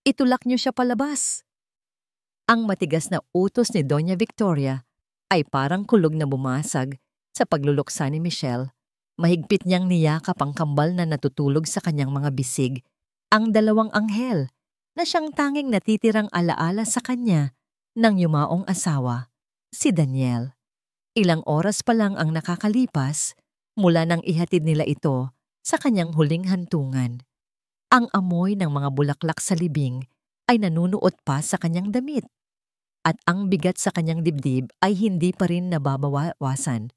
Itulak niyo siya palabas. Ang matigas na utos ni Doña Victoria ay parang kulog na bumasag sa pagluluksa ni Michelle. Mahigpit niyang niyakap ang kambal na natutulog sa kanyang mga bisig, ang dalawang anghel na siyang tanging natitirang alaala sa kanya ng yumaong asawa, si Daniel. Ilang oras pa lang ang nakakalipas mula nang ihatid nila ito sa kanyang huling hantungan. Ang amoy ng mga bulaklak sa libing ay nanunuot pa sa kanyang damit. At ang bigat sa kanyang dibdib ay hindi pa rin nababawasan.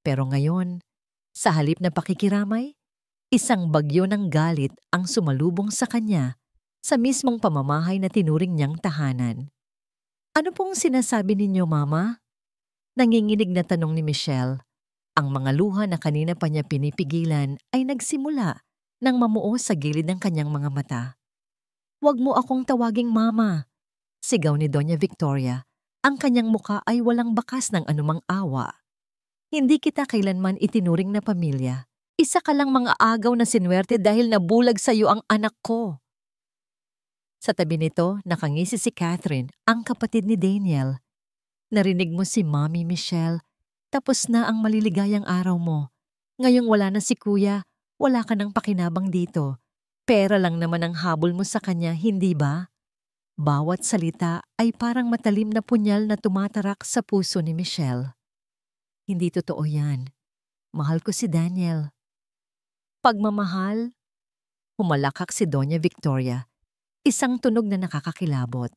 Pero ngayon, sa halip na pakikiramay, isang bagyo ng galit ang sumalubong sa kanya sa mismong pamamahay na tinuring niyang tahanan. Ano pong sinasabi ninyo, Mama? Nanginginig na tanong ni Michelle. Ang mga luha na kanina pa niya pinipigilan ay nagsimula nang mamuo sa gilid ng kanyang mga mata. Huwag mo akong tawaging Mama, sigaw ni Doña Victoria. Ang kanyang muka ay walang bakas ng anumang awa. Hindi kita kailanman itinuring na pamilya. Isa ka lang mga agaw na sinwerte dahil nabulag sa iyo ang anak ko. Sa tabi nito, nakangisi si Catherine, ang kapatid ni Daniel. Narinig mo si Mommy Michelle. Tapos na ang maliligayang araw mo. Ngayong wala na si Kuya, wala ka nang pakinabang dito. Pera lang naman ang habol mo sa kanya, hindi ba? Bawat salita ay parang matalim na punyal na tumatarak sa puso ni Michelle. Hindi totoo yan. Mahal ko si Daniel. Pagmamahal? Humalakak si Doña Victoria. Isang tunog na nakakakilabot.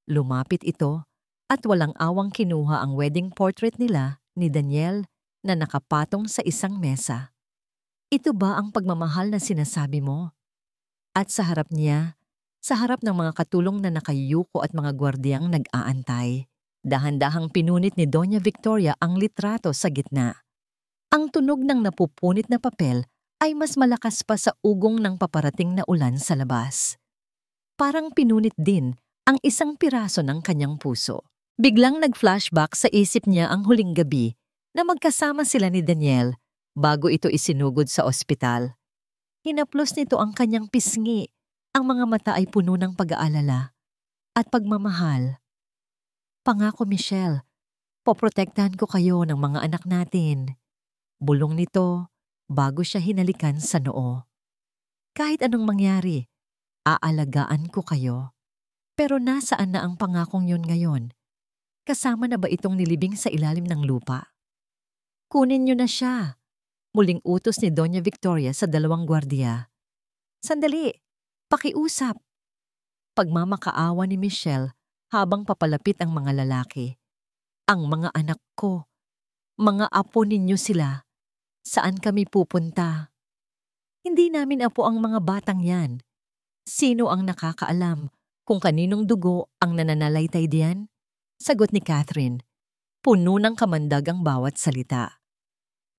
Lumapit ito at walang awang kinuha ang wedding portrait nila ni Daniel na nakapatong sa isang mesa. Ito ba ang pagmamahal na sinasabi mo? At sa harap niya, sa harap ng mga katulong na nakayuko at mga gwardiyang nag-aantay, dahan-dahang pinunit ni Doña Victoria ang litrato sa gitna. Ang tunog ng napupunit na papel ay mas malakas pa sa ugong ng paparating na ulan sa labas. Parang pinunit din ang isang piraso ng kanyang puso. Biglang nag-flashback sa isip niya ang huling gabi na magkasama sila ni Daniel bago ito isinugod sa ospital. Hinaplos nito ang kanyang pisngi. Ang mga mata ay puno ng pag-aalala at pagmamahal. Pangako, Michelle, poprotektahan ko kayo ng mga anak natin. Bulong nito bago siya hinalikan sa noo. Kahit anong mangyari, aalagaan ko kayo. Pero nasaan na ang pangakong yun ngayon? Kasama na ba itong nilibing sa ilalim ng lupa? Kunin niyo na siya. Muling utos ni Doña Victoria sa dalawang gwardiya. Sandali! Pakiusap. Pagmamakaawa ni Michelle habang papalapit ang mga lalaki. Ang mga anak ko, mga apo ninyo sila. Saan kami pupunta? Hindi namin apo ang mga batang yan. Sino ang nakakaalam kung kaninong dugo ang nananalaytay diyan? Sagot ni Catherine. Puno ng kamandag ang bawat salita.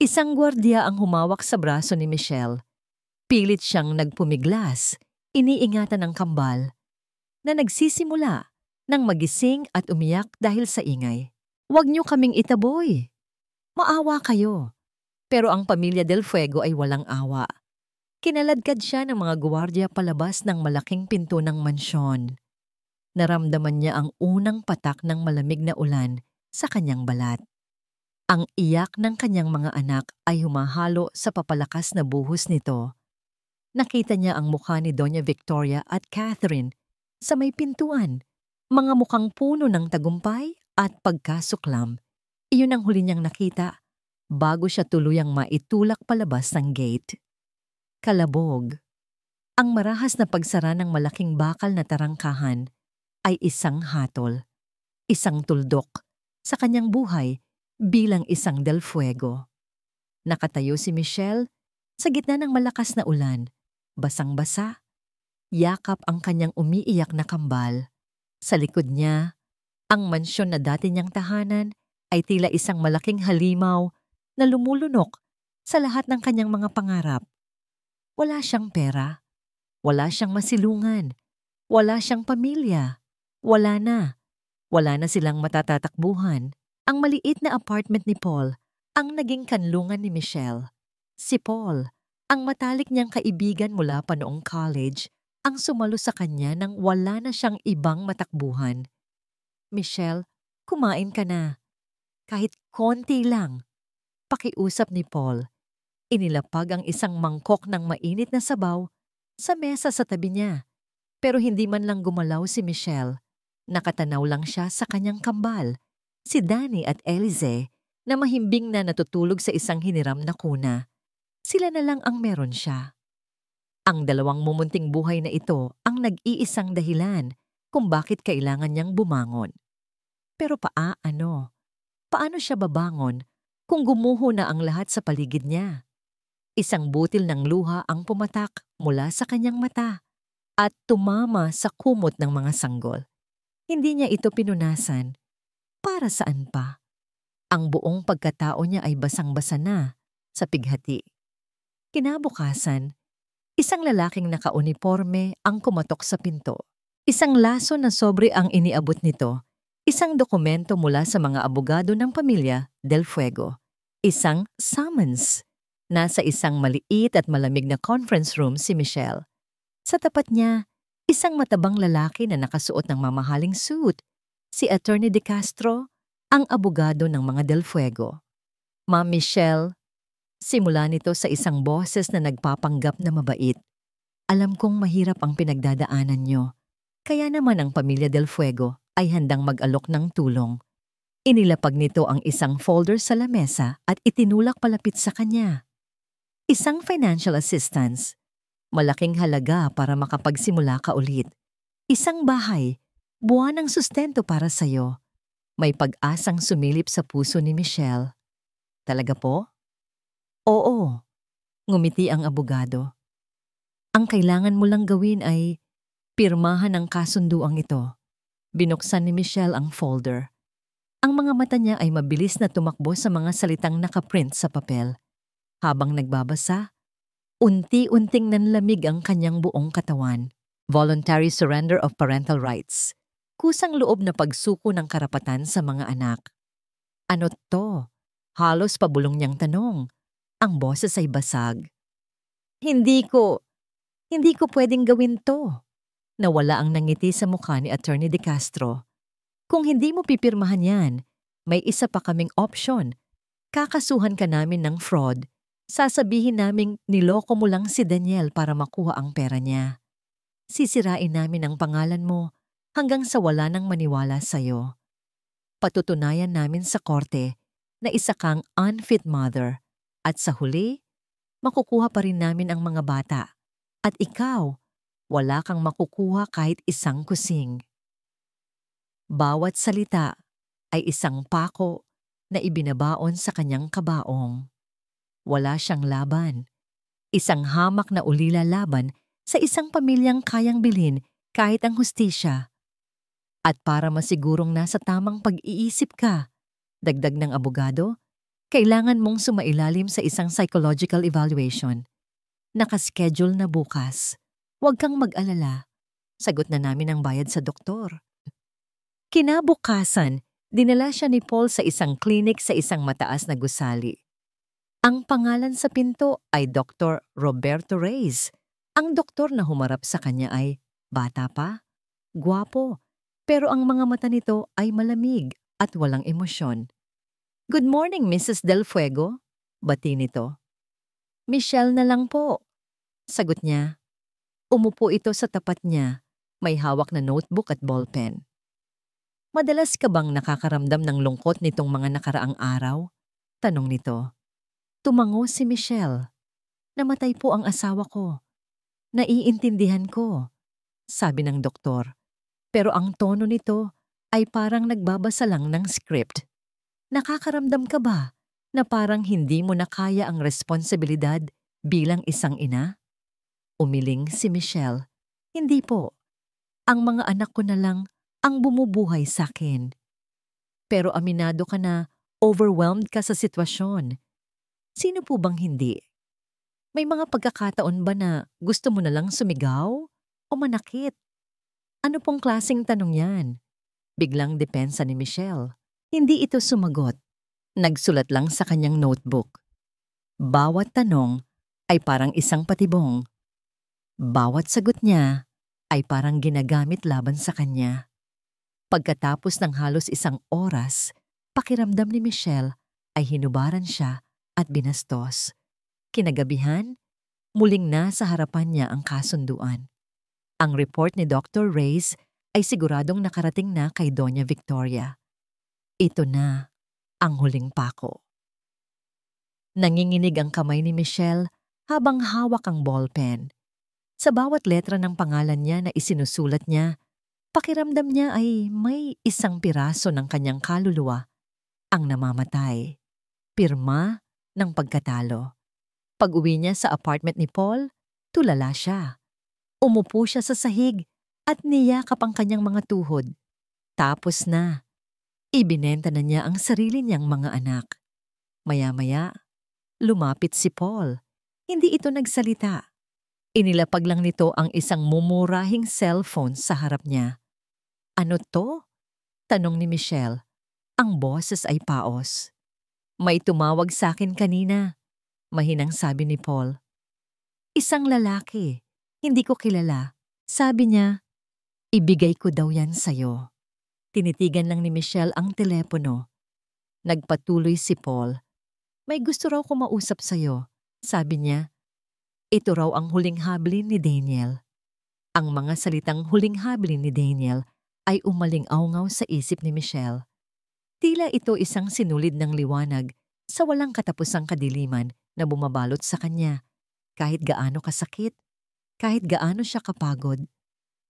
Isang gwardiya ang humawak sa braso ni Michelle. Pilit siyang nagpumiglas. Iniingatan ng kambal na nagsisimula nang magising at umiyak dahil sa ingay. Huwag niyo kaming itaboy. Maawa kayo. Pero ang pamilya Del Fuego ay walang awa. Kinaladkad siya ng mga gwardiya palabas ng malaking pinto ng mansyon. Naramdaman niya ang unang patak ng malamig na ulan sa kanyang balat. Ang iyak ng kanyang mga anak ay humahalo sa papalakas na buhos nito. Nakita niya ang mukha ni Doña Victoria at Catherine sa may pintuan, mga mukhang puno ng tagumpay at pagkasuklam. Iyon ang huli niyang nakita bago siya tuluyang maitulak palabas ng gate. Kalabog. Ang marahas na pagsara ng malaking bakal na tarangkahan ay isang hatol, isang tuldok sa kanyang buhay bilang isang Del Fuego. Nakatayo si Michelle sa gitna ng malakas na ulan. Basang-basa, yakap ang kanyang umiiyak na kambal. Sa likod niya, ang mansyon na dati niyang tahanan ay tila isang malaking halimaw na lumulunok sa lahat ng kanyang mga pangarap. Wala siyang pera, wala siyang masilungan, wala siyang pamilya, wala na silang matatatakbuhan. Ang maliit na apartment ni Paul ang naging kanlungan ni Michelle. Si Paul, ang matalik niyang kaibigan mula pa noong college, ang sumalo sa kanya nang wala na siyang ibang matakbuhan. Michelle, kumain ka na. Kahit konti lang. Pakiusap ni Paul. Inilapag ang isang mangkok ng mainit na sabaw sa mesa sa tabi niya. Pero hindi man lang gumalaw si Michelle. Nakatanaw lang siya sa kanyang kambal, si Danny at Elize, na mahimbing na natutulog sa isang hiniram na kuna. Sila na lang ang meron siya. Ang dalawang mumunting buhay na ito ang nag-iisang dahilan kung bakit kailangan niyang bumangon. Pero paano? Paano siya babangon kung gumuho na ang lahat sa paligid niya? Isang butil ng luha ang pumatak mula sa kanyang mata at tumama sa kumot ng mga sanggol. Hindi niya ito pinunasan. Para saan pa? Ang buong pagkatao niya ay basang-basa na sa pighati. Kinabukasan, isang lalaking nakauniporme ang kumatok sa pinto. Isang laso na sobre ang iniabot nito. Isang dokumento mula sa mga abogado ng pamilya Del Fuego. Isang summons. Nasa isang maliit at malamig na conference room si Michelle. Sa tapat niya, isang matabang lalaki na nakasuot ng mamahaling suit. Si Attorney De Castro, ang abogado ng mga Del Fuego. Ma'am Michelle, simula nito sa isang boses na nagpapanggap na mabait. Alam kong mahirap ang pinagdadaanan niyo. Kaya naman ang pamilya Del Fuego ay handang mag-alok ng tulong. Inilapag nito ang isang folder sa lamesa at itinulak palapit sa kanya. Isang financial assistance. Malaking halaga para makapagsimula ka ulit. Isang bahay, buwan ng sustento para sa'yo. May pag-asang sumilip sa puso ni Michelle. Talaga po? Oo, ngumiti ang abogado. Ang kailangan mo lang gawin ay pirmahan ang kasunduang ito. Binuksan ni Michelle ang folder. Ang mga mata niya ay mabilis na tumakbo sa mga salitang nakaprint sa papel. Habang nagbabasa, unti-unting nanlamig ang kanyang buong katawan. Voluntary surrender of parental rights. Kusang loob na pagsuko ng karapatan sa mga anak. Ano to? Halos pabulong niyang tanong. Ang boses ay basag. Hindi ko pwedeng gawin to. Nawala ang nangiti sa mukha ni Attorney De Castro. Kung hindi mo pipirmahan yan, may isa pa kaming option. Kakasuhan ka namin ng fraud. Sasabihin naming niloko mo lang si Daniel para makuha ang pera niya. Sisirain namin ang pangalan mo hanggang sa wala nang maniwala sa'yo. Patutunayan namin sa korte na isa kang unfit mother at sa huli, makukuha pa rin namin ang mga bata. At ikaw, wala kang makukuha kahit isang kusing. Bawat salita ay isang pako na ibinabaon sa kanyang kabaong. Wala siyang laban. Isang hamak na ulila laban sa isang pamilyang kayang bilhin kahit ang hustisya. At para masigurong nasa tamang pag-iisip ka, dagdag ng abogado, kailangan mong sumailalim sa isang psychological evaluation. Nakaschedule na bukas. Huwag kang mag-alala. Sagot na namin ang bayad sa doktor. Kinabukasan, dinala siya ni Paul sa isang klinik sa isang mataas na gusali. Ang pangalan sa pinto ay Dr. Roberto Reyes. Ang doktor na humarap sa kanya ay bata pa, gwapo, pero ang mga mata nito ay malamig at walang emosyon. Good morning, Mrs. Del Fuego, bati nito. Michelle na lang po, sagot niya. Umupo ito sa tapat niya, may hawak na notebook at ballpen. Madalas ka bang nakakaramdam ng lungkot nitong mga nakaraang araw? Tanong nito. Tumango si Michelle. Namatay po ang asawa ko. Naiintindihan ko, sabi ng doktor. Pero ang tono nito ay parang nagbabasa lang ng script. Nakakaramdam ka ba na parang hindi mo na kaya ang responsibilidad bilang isang ina? Umiling si Michelle. Hindi po. Ang mga anak ko na lang ang bumubuhay sa akin. Pero aminado ka na overwhelmed ka sa sitwasyon. Sino po bang hindi? May mga pagkakataon ba na gusto mo na lang sumigaw o manakit? Ano pong klaseng tanong yan? Biglang depensa ni Michelle. Hindi ito sumagot. Nagsulat lang sa kanyang notebook. Bawat tanong ay parang isang patibong. Bawat sagot niya ay parang ginagamit laban sa kanya. Pagkatapos ng halos 1 oras, pakiramdam ni Michelle ay hinubaran siya at binastos. Kinagabihan, muling nasa harapan niya ang kasunduan. Ang report ni Dr. Reyes ay siguradong nakarating na kay Doña Victoria. Ito na ang huling pako. Nanginginig ang kamay ni Michelle habang hawak ang ballpen. Sa bawat letra ng pangalan niya na isinusulat niya, pakiramdam niya ay may 1 piraso ng kanyang kaluluwa ang namamatay. Pirma ng pagkatalo. Pag-uwi niya sa apartment ni Paul, tulala siya. Umupo siya sa sahig at niyakap ang kanyang mga tuhod. Tapos na. Ibinenta na niya ang sarili niyang mga anak. Maya-maya, lumapit si Paul. Hindi ito nagsalita. Inilapag lang nito ang isang mumurahing cellphone sa harap niya. Ano to? Tanong ni Michelle. Ang boses ay paos. May tumawag sa akin kanina. Mahinang sabi ni Paul. Isang lalaki. Hindi ko kilala. Sabi niya, ibigay ko daw yan sa'yo. Tinitigan lang ni Michelle ang telepono. Nagpatuloy si Paul. May gusto raw kumausap sa'yo. Sabi niya, ito raw ang huling hablin ni Daniel. Ang mga salitang huling hablin ni Daniel ay umaling-awngaw sa isip ni Michelle. Tila ito isang sinulid ng liwanag sa walang katapusang kadiliman na bumabalot sa kanya, kahit gaano kasakit, kahit gaano siya kapagod.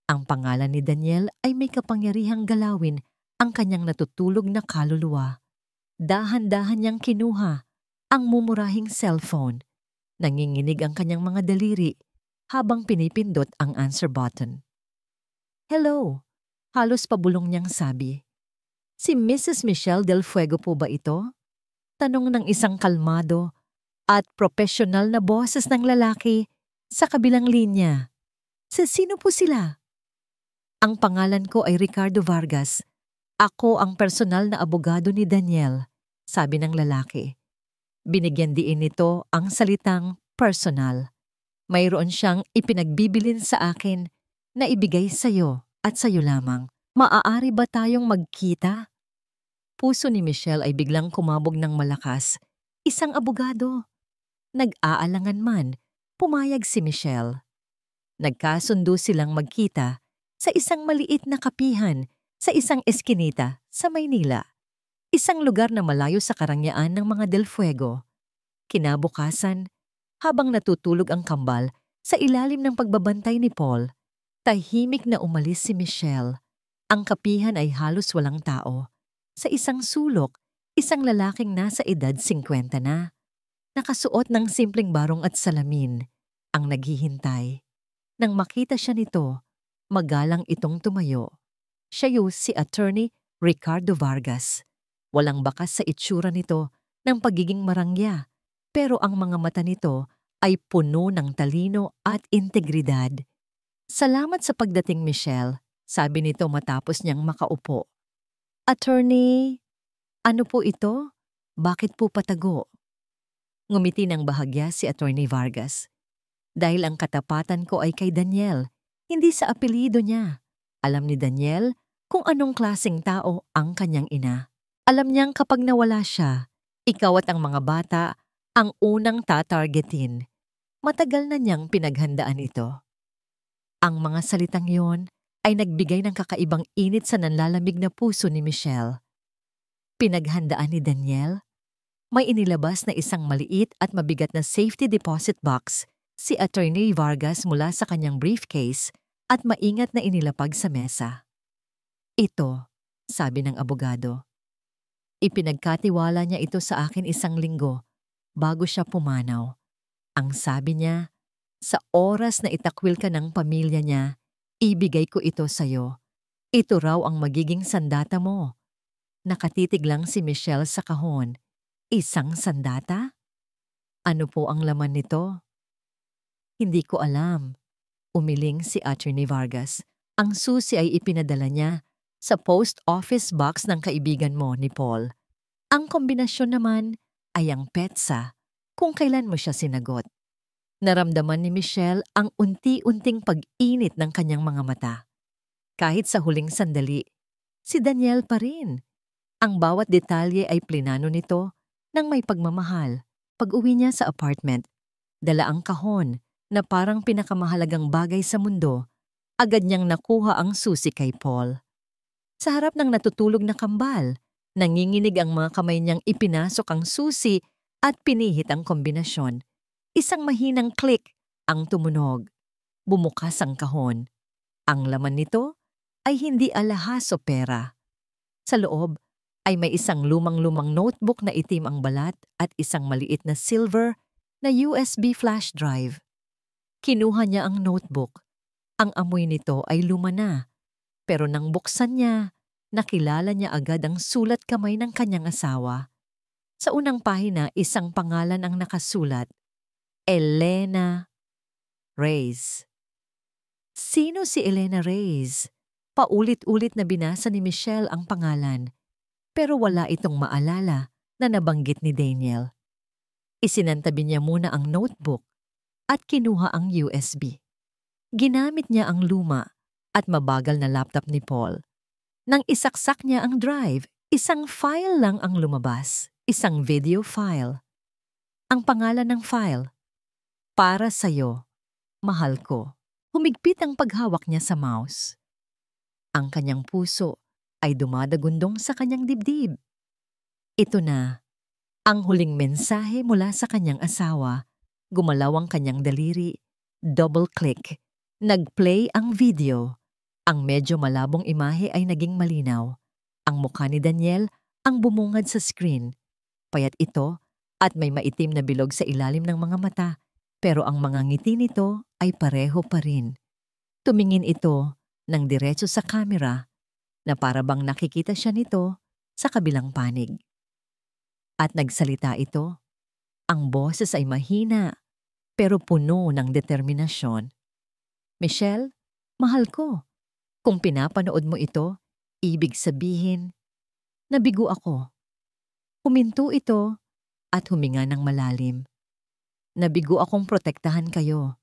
Ang pangalan ni Daniel ay may kapangyarihang galawin ang kanyang natutulog na kaluluwa. Dahan-dahan niyang kinuha ang mumurahing cellphone. Nanginginig ang kanyang mga daliri habang pinipindot ang answer button. Hello, halos pabulong niyang sabi. Si Mrs. Michelle Del Fuego po ba ito? Tanong ng isang kalmado at profesional na boses ng lalaki sa kabilang linya. Sino po sila? Ang pangalan ko ay Ricardo Vargas. Ako ang personal na abogado ni Daniel, sabi ng lalaki. Binigyan diin nito ang salitang personal. Mayroon siyang ipinagbibilin sa akin na ibigay sa'yo at sa'yo lamang. Maaari ba tayong magkita? Puso ni Michelle ay biglang kumabog ng malakas. Isang abogado. Nag-aalangan man, pumayag si Michelle. Nagkasundo silang magkita sa isang maliit na kapihan sa isang eskinita sa Maynila. Isang lugar na malayo sa karangyaan ng mga Del Fuego. Kinabukasan, habang natutulog ang kambal sa ilalim ng pagbabantay ni Paul, tahimik na umalis si Michelle. Ang kapihan ay halos walang tao. Sa isang sulok, isang lalaking nasa edad 50 na. Nakasuot ng simpleng barong at salamin, ang naghihintay. Nang makita siya nito, magalang itong tumayo. Siya si Attorney Ricardo Vargas. Walang bakas sa itsura nito ng pagiging marangya, pero ang mga mata nito ay puno ng talino at integridad. Salamat sa pagdating, Michelle, sabi nito matapos niyang makaupo. Attorney, ano po ito? Bakit po patago? Ngumiti ng bahagya si Attorney Vargas. Dahil ang katapatan ko ay kay Daniel, hindi sa apelyido niya. Alam ni Daniel kung anong klaseng tao ang kanyang ina. Alam niyang kapag nawala siya, ikaw at ang mga bata ang unang tatargetin. Matagal na niyang pinaghandaan ito. Ang mga salitang yon ay nagbigay ng kakaibang init sa nanlalamig na puso ni Michelle. Pinaghandaan ni Daniel? May inilabas na isang maliit at mabigat na safety deposit box si Attorney Vargas mula sa kanyang briefcase at maingat na inilapag sa mesa. Ito, sabi ng abogado. Ipinagkatiwala niya ito sa akin 1 linggo bago siya pumanaw. Ang sabi niya, sa oras na itakwil ka ng pamilya niya, ibigay ko ito sa'yo. Ito raw ang magiging sandata mo. Nakatitig lang si Michelle sa kahon. Isang sandata? Ano po ang laman nito? Hindi ko alam. Umiling si Attorney Vargas. Ang susi ay ipinadala niya sa post office box ng kaibigan mo ni Paul. Ang kombinasyon naman ay ang petsa kung kailan mo siya sinagot. Naramdaman ni Michelle ang unti-unting pag-init ng kanyang mga mata. Kahit sa huling sandali, si Daniel pa rin. Ang bawat detalye ay plinano nito ng may pagmamahal. Pag-uwi niya sa apartment, dala ang kahon na parang pinakamahalagang bagay sa mundo, agad niyang nakuha ang susi kay Paul. Sa harap ng natutulog na kambal, nanginginig ang mga kamay niyang ipinasok ang susi at pinihit ang kombinasyon. Isang mahinang click ang tumunog. Bumukas ang kahon. Ang laman nito ay hindi alahas o pera. Sa loob ay may isang lumang-lumang notebook na itim ang balat at isang maliit na silver na USB flash drive. Kinuha niya ang notebook. Ang amoy nito ay luma na. Pero nang buksan niya, nakilala niya agad ang sulat kamay ng kanyang asawa. Sa unang pahina, isang pangalan ang nakasulat. Elena Reyes. Sino si Elena Reyes? Paulit-ulit na binasa ni Michelle ang pangalan, pero wala itong maalala na nabanggit ni Daniel. Isinantabi niya muna ang notebook at kinuha ang USB. Ginamit niya ang luma at mabagal na laptop ni Paul. Nang isaksak niya ang drive, isang file lang ang lumabas, isang video file. Ang pangalan ng file, "Para sa'yo, mahal ko." Humigpit ang paghawak niya sa mouse. Ang kanyang puso ay dumadagundong sa kanyang dibdib. Ito na, ang huling mensahe mula sa kanyang asawa. Gumalaw ang kanyang daliri, double-click. Nag-play ang video. Ang medyo malabong imahe ay naging malinaw. Ang mukha ni Daniel ang bumungad sa screen. Payat ito at may maitim na bilog sa ilalim ng mga mata, pero ang mga ngiti nito ay pareho pa rin. Tumingin ito ng diretso sa kamera na para bang nakikita siya nito sa kabilang panig. At nagsalita ito. Ang boses ay mahina pero puno ng determinasyon. "Michelle, mahal ko. Kung pinapanood mo ito, ibig sabihin, nabigo ako." Huminto ito at huminga ng malalim. "Nabigo akong protektahan kayo,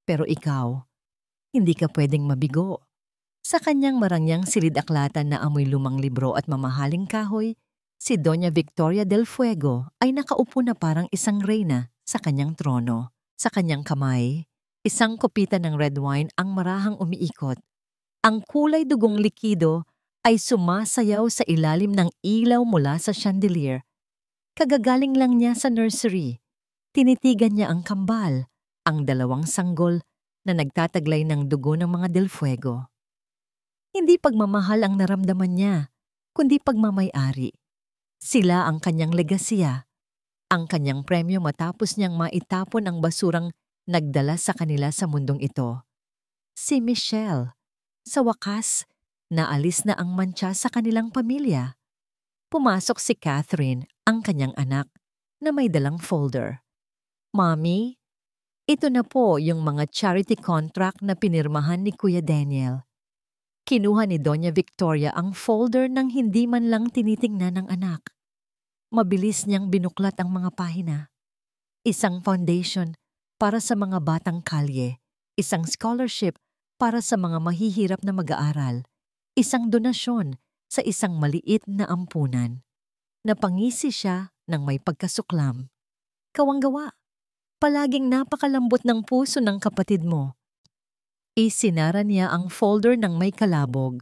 pero ikaw, hindi ka pwedeng mabigo." Sa kanyang marangyang silid-aklatan na amoy lumang libro at mamahaling kahoy, si Doña Victoria del Fuego ay nakaupo na parang isang reyna sa kanyang trono. Sa kanyang kamay, isang kopita ng red wine ang marahang umiikot. Ang kulay dugong likido ay sumasayaw sa ilalim ng ilaw mula sa chandelier. Kagagaling lang niya sa nursery. Tinitigan niya ang kambal, ang dalawang sanggol na nagtataglay ng dugo ng mga Del Fuego. Hindi pagmamahal ang naramdaman niya, kundi pagmamay-ari. Sila ang kanyang legasiya, ang kanyang premyo matapos niyang maitapon ang basurang nagdala sa kanila sa mundong ito. Si Michelle. Sa wakas, naalis na ang mantsa sa kanilang pamilya. Pumasok si Catherine, ang kanyang anak, na may dalang folder. "Mommy, ito na po yung mga charity contract na pinirmahan ni Kuya Daniel." Kinuha ni Doña Victoria ang folder nang hindi man lang tinitingnan ng anak. Mabilis niyang binuklat ang mga pahina. Isang foundation para sa mga batang kalye, isang scholarship para sa mga mahihirap na mag-aaral, isang donasyon sa isang maliit na ampunan. Napangisi siya ng may pagkasuklam. "Kawanggawa, palaging napakalambot ng puso ng kapatid mo." Isinara niya ang folder ng may kalabog.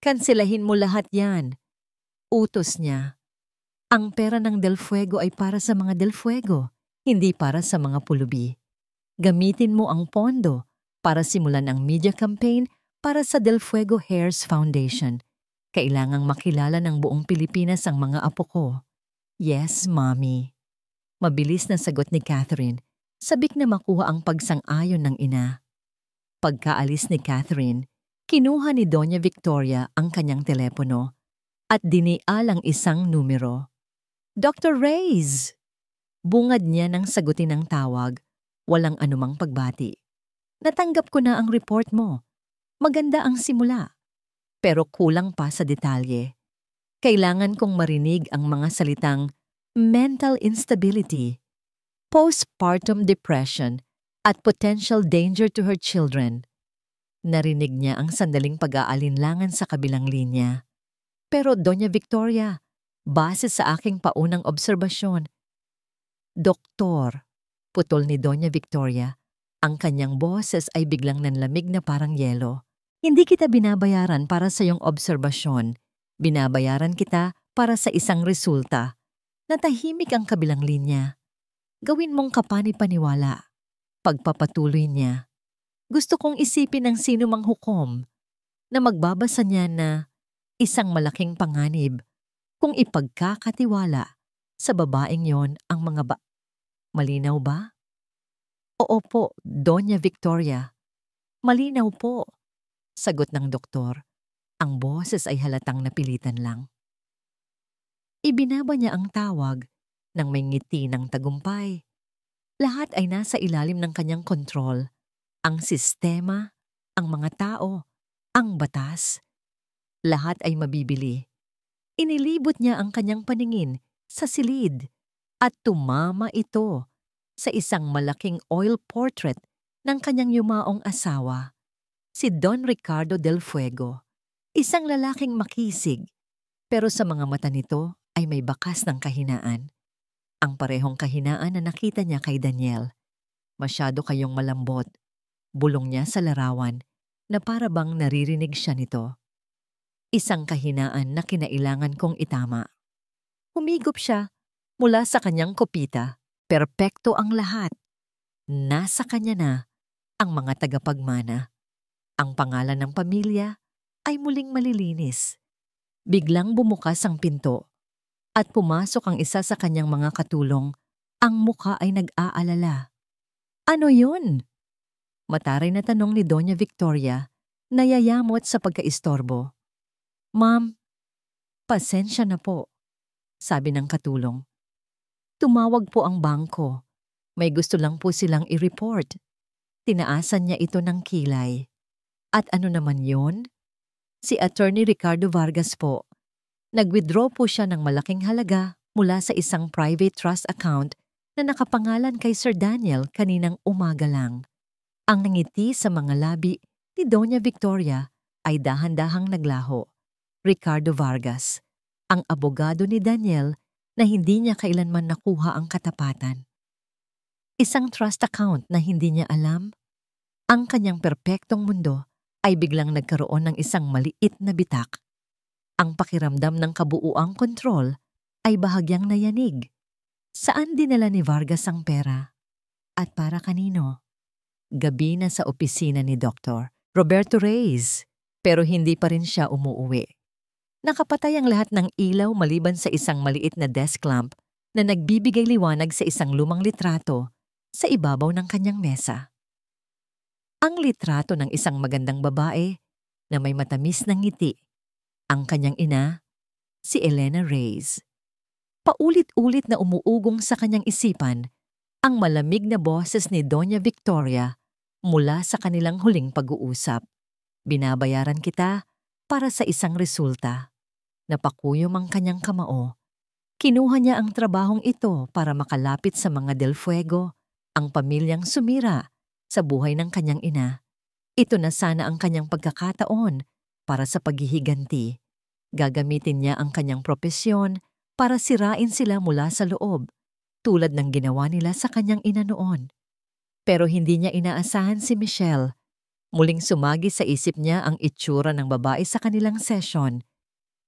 "Kanselahin mo lahat yan." Utos niya. Ang pera ng Del Fuego ay para sa mga Del Fuego, hindi para sa mga pulubi. Gamitin mo ang pondo para simulan ang media campaign para sa Del Fuego Heirs Foundation. Kailangang makilala ng buong Pilipinas ang mga apo ko. "Yes, Mommy." Mabilis na sagot ni Catherine, sabik na makuha ang pagsang-ayon ng ina. Pagkaalis ni Catherine, kinuha ni Doña Victoria ang kanyang telepono at dinial ang isang numero. "Dr. Reyes!" Bungad niya nang sagutin ang tawag, walang anumang pagbati. "Natanggap ko na ang report mo. Maganda ang simula. Pero kulang pa sa detalye. Kailangan kong marinig ang mga salitang mental instability, postpartum depression at potential danger to her children. Narinig niya ang sandaling pag-aalinlangan sa kabilang linya. Pero Doña Victoria, base sa aking paunang obserbasyon, Doktor, putol ni Doña Victoria, ang kanyang boses ay biglang nanlamig na parang yelo. Hindi kita binabayaran para sa iyong obserbasyon. Binabayaran kita para sa isang resulta. Natahimik ang kabilang linya. Gawin mong kapani-paniwala. Pagpapatuloy niya. Gusto kong isipin ng sino mang hukom na magbabasa niya na isang malaking panganib kung ipagkakatiwala sa babaeng yon ang mga Malinaw ba? Oo po, Doña Victoria. Malinaw po, sagot ng doktor. Ang boses ay halatang napilitan lang. Ibinaba niya ang tawag nang may ngiti ng tagumpay. Lahat ay nasa ilalim ng kanyang kontrol. Ang sistema, ang mga tao, ang batas. Lahat ay mabibili. Inilibot niya ang kanyang paningin sa silid at tumama ito sa isang malaking oil portrait ng kanyang yumaong asawa, si Don Ricardo del Fuego. Isang lalaking makisig, pero sa mga mata nito ay may bakas ng kahinaan. Ang parehong kahinaan na nakita niya kay Daniel. Masyado kayong malambot. Bulong niya sa larawan na para bang naririnig siya nito. Isang kahinaan na kinailangan kong itama. Humigop siya mula sa kanyang kopita. Perpekto ang lahat. Nasa kanya na ang mga tagapagmana. Ang pangalan ng pamilya ay muling malilinis. Biglang bumukas ang pinto at pumasok ang isa sa kanyang mga katulong. Ang muka ay nag-aalala. Ano yun? Mataray na tanong ni Doña Victoria, nayayamot sa pagkaistorbo. Ma'am, pasensya na po, sabi ng katulong. Tumawag po ang bangko. May gusto lang po silang i-report. Tinaasan niya ito ng kilay. At ano naman yon? Si Attorney Ricardo Vargas po. Nag-withdraw po siya ng malaking halaga mula sa isang private trust account na nakapangalan kay Sir Daniel kaninang umaga lang. Ang ngiti sa mga labi ni Doña Victoria ay dahan-dahang naglaho. Ricardo Vargas, ang abogado ni Daniel na hindi niya kailanman nakuha ang katapatan. Isang trust account na hindi niya alam, ang kanyang perpektong mundo ay biglang nagkaroon ng isang maliit na bitak. Ang pakiramdam ng kabuuang kontrol ay bahagyang nayanig. Saan dinala ni Vargas ang pera? At para kanino? Gabi na sa opisina ni Dr. Roberto Reyes, pero hindi pa rin siya umuuwi. Nakapatay ang lahat ng ilaw maliban sa isang maliit na desk lamp na nagbibigay liwanag sa isang lumang litrato sa ibabaw ng kanyang mesa. Ang litrato ng isang magandang babae na may matamis na ngiti. Ang kanyang ina, si Elena Reyes. Paulit-ulit na umuugong sa kanyang isipan ang malamig na boses ni Doña Victoria mula sa kanilang huling pag-uusap. Binabayaran kita para sa isang resulta. Napakuyom ang kanyang kamao. Kinuha niya ang trabahong ito para makalapit sa mga Del Fuego, ang pamilyang sumira sa buhay ng kanyang ina. Ito na sana ang kanyang pagkakataon para sa paghihiganti. Gagamitin niya ang kanyang propesyon para sirain sila mula sa loob, tulad ng ginawa nila sa kanyang ina noon. Pero hindi niya inaasahan si Michelle. Muling sumagi sa isip niya ang itsura ng babae sa kanilang session.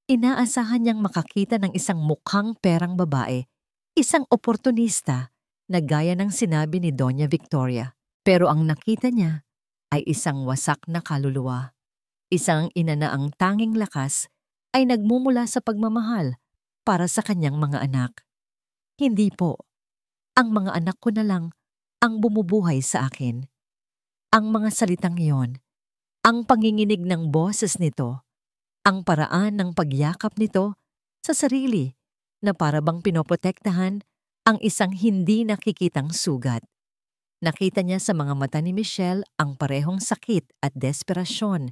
Inaasahan niyang makakita ng isang mukhang perang babae, isang oportunista na gaya ng sinabi ni Doña Victoria. Pero ang nakita niya ay isang wasak na kaluluwa. Isang ina na ang tanging lakas ay nagmumula sa pagmamahal para sa kanyang mga anak. Hindi po. Ang mga anak ko na lang ang bumubuhay sa akin. Ang mga salitang iyon, ang panginginig ng boses nito, ang paraan ng pagyakap nito sa sarili na para bang pinoprotektahan ang isang hindi nakikitang sugat. Nakita niya sa mga mata ni Michelle ang parehong sakit at desperasyon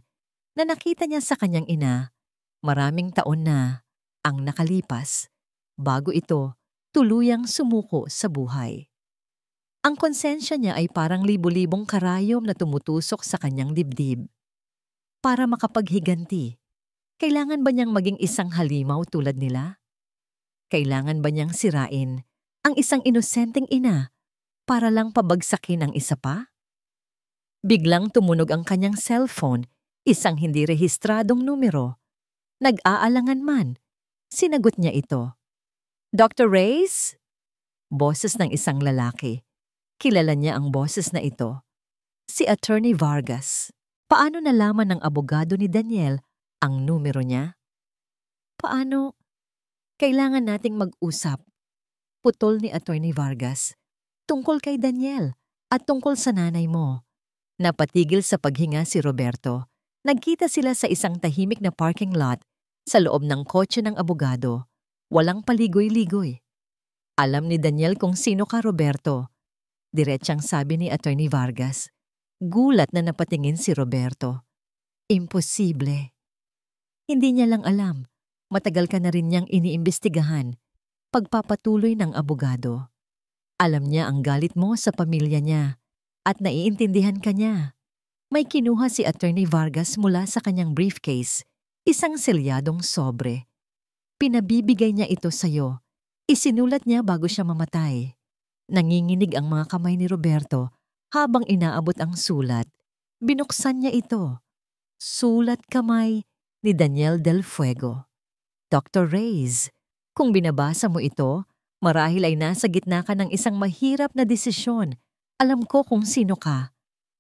na nakita niya sa kanyang ina. Maraming taon na ang nakalipas bago ito tuluyang sumuko sa buhay. Ang konsensya niya ay parang libu-libong karayom na tumutusok sa kanyang dibdib. Para makapaghiganti, kailangan ba niyang maging isang halimaw tulad nila? Kailangan ba niyang sirain ang isang inosenteng ina para lang pabagsakin ang isa pa? Biglang tumunog ang kanyang cellphone, isang hindi rehistradong numero. Nag-aalangan man, sinagot niya ito. Dr. Reyes? Boses ng isang lalaki. Kilala niya ang boses na ito. Si Attorney Vargas. Paano nalaman ng abogado ni Daniel ang numero niya? Paano? Kailangan nating mag-usap. Putol ni Attorney Vargas. Tungkol kay Daniel at tungkol sa nanay mo. Napatigil sa paghinga si Roberto. Nagkita sila sa isang tahimik na parking lot sa loob ng kotse ng abogado. Walang paligoy-ligoy. Alam ni Daniel kung sino ka, Roberto. Diretsyang sabi ni Attorney Vargas. Gulat na napatingin si Roberto. Imposible. Hindi niya lang alam. Matagal ka na rin niyang iniimbestigahan. Pagpapatuloy ng abogado. Alam niya ang galit mo sa pamilya niya at naiintindihan ka niya. May kinuha si Attorney Vargas mula sa kanyang briefcase, isang selyadong sobre. Pinabibigay niya ito sa'yo. Isinulat niya bago siya mamatay. Nanginginig ang mga kamay ni Roberto habang inaabot ang sulat. Binuksan niya ito. Sulat kamay ni Daniel Del Fuego. Dr. Reyes, kung binabasa mo ito, marahil ay nasa gitna ka ng isang mahirap na desisyon. Alam ko kung sino ka.